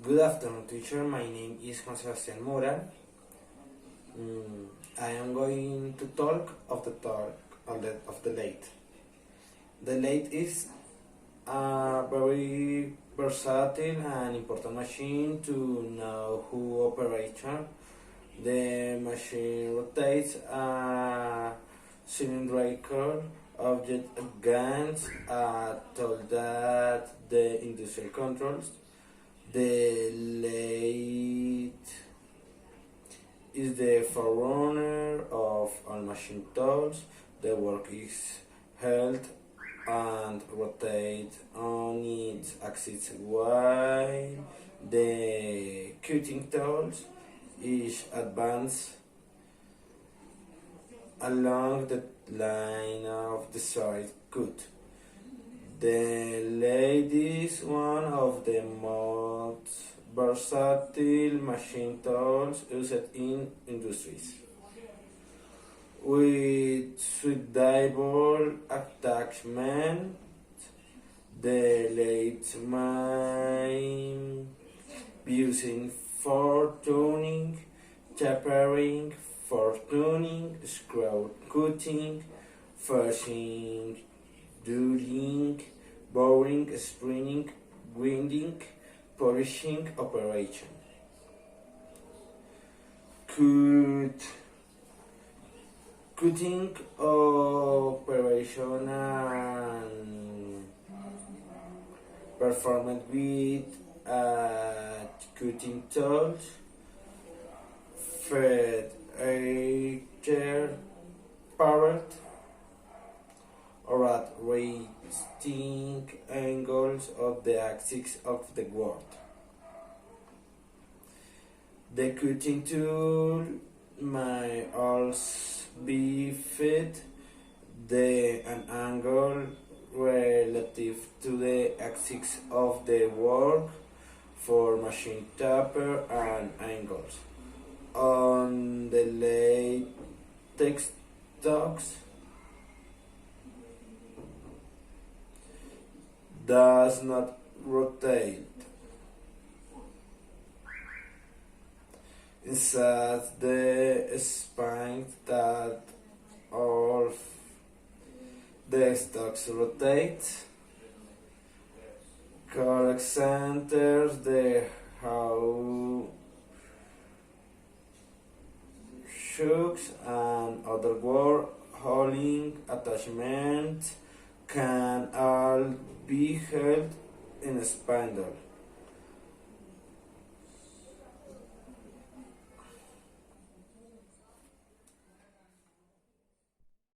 Good afternoon, teacher. My name is Juan Sebastián Mora. I am going to talk of the lathe. The lathe is a very versatile and important machine to know who operator. The machine rotates a cylindrical object against a tool that the industrial controls. The lathe is the forerunner of all machine tools. The work is held and rotated on its axis while the cutting tools is advanced along the line of the desired cut. The lathe is one of the most versatile machine tools used in industries. With suitable attachment, the lathe may be used for tuning, tapering, for tuning, screw cutting, forging, drilling, boring, spinning, grinding, polishing operation. Cutting operation and performed with cutting tools, fed either parrot or at resting angles of the axis of the board. The cutting tool may also be fed an angle relative to the axis of the work for machine taper and angles. On the latex stocks does not rotate. Instead, the spines that all the stocks rotate. Correct centers the how shocks and other wall hauling attachments can all be held in a spindle.